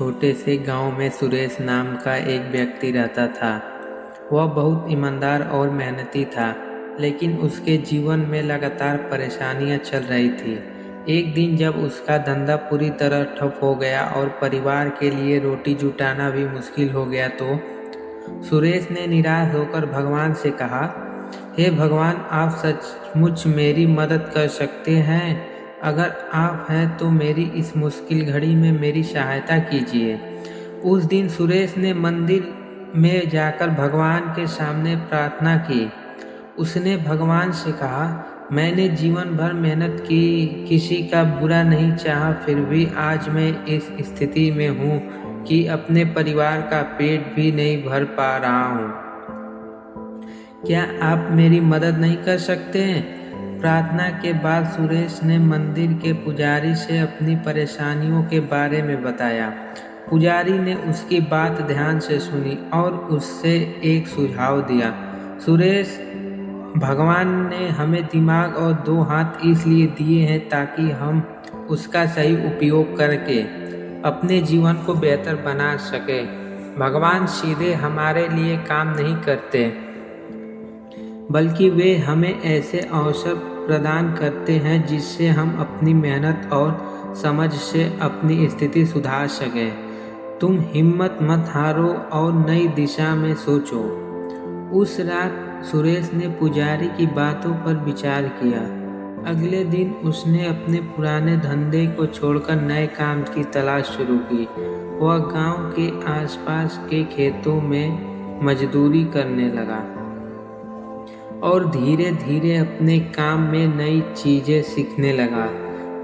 छोटे से गांव में सुरेश नाम का एक व्यक्ति रहता था। वह बहुत ईमानदार और मेहनती था, लेकिन उसके जीवन में लगातार परेशानियां चल रही थी। एक दिन जब उसका धंधा पूरी तरह ठप हो गया और परिवार के लिए रोटी जुटाना भी मुश्किल हो गया, तो सुरेश ने निराश होकर भगवान से कहा, हे भगवान, आप सचमुच मेरी मदद कर सकते हैं। अगर आप हैं तो मेरी इस मुश्किल घड़ी में मेरी सहायता कीजिए। उस दिन सुरेश ने मंदिर में जाकर भगवान के सामने प्रार्थना की। उसने भगवान से कहा, मैंने जीवन भर मेहनत की, किसी का बुरा नहीं चाहा, फिर भी आज मैं इस स्थिति में हूँ कि अपने परिवार का पेट भी नहीं भर पा रहा हूँ। क्या आप मेरी मदद नहीं कर सकते हैं? प्रार्थना के बाद सुरेश ने मंदिर के पुजारी से अपनी परेशानियों के बारे में बताया। पुजारी ने उसकी बात ध्यान से सुनी और उससे एक सुझाव दिया। सुरेश, भगवान ने हमें दिमाग और 2 हाथ इसलिए दिए हैं ताकि हम उसका सही उपयोग करके अपने जीवन को बेहतर बना सके। भगवान सीधे हमारे लिए काम नहीं करते, बल्कि वे हमें ऐसे अवसर प्रदान करते हैं जिससे हम अपनी मेहनत और समझ से अपनी स्थिति सुधार सकें। तुम हिम्मत मत हारो और नई दिशा में सोचो। उस रात सुरेश ने पुजारी की बातों पर विचार किया। अगले दिन उसने अपने पुराने धंधे को छोड़कर नए काम की तलाश शुरू की। वह गांव के आसपास के खेतों में मजदूरी करने लगा और धीरे धीरे अपने काम में नई चीज़ें सीखने लगा।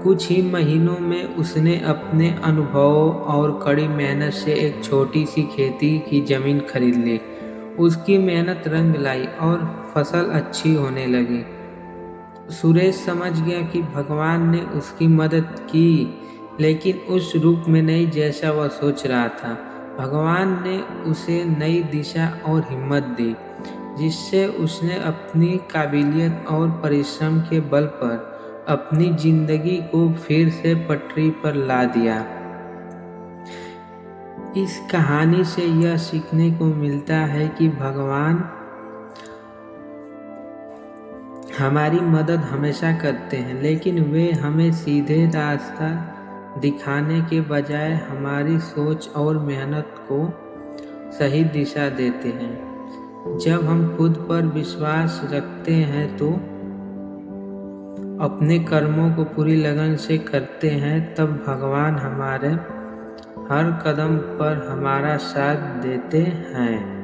कुछ ही महीनों में उसने अपने अनुभवों और कड़ी मेहनत से एक छोटी सी खेती की ज़मीन खरीद ली। उसकी मेहनत रंग लाई और फसल अच्छी होने लगी। सुरेश समझ गया कि भगवान ने उसकी मदद की, लेकिन उस रूप में नहीं जैसा वह सोच रहा था। भगवान ने उसे नई दिशा और हिम्मत दी, जिससे उसने अपनी काबिलियत और परिश्रम के बल पर अपनी जिंदगी को फिर से पटरी पर ला दिया। इस कहानी से यह सीखने को मिलता है कि भगवान हमारी मदद हमेशा करते हैं, लेकिन वे हमें सीधे रास्ता दिखाने के बजाय हमारी सोच और मेहनत को सही दिशा देते हैं। जब हम खुद पर विश्वास रखते हैं तो अपने कर्मों को पूरी लगन से करते हैं, तब भगवान हमारे हर कदम पर हमारा साथ देते हैं।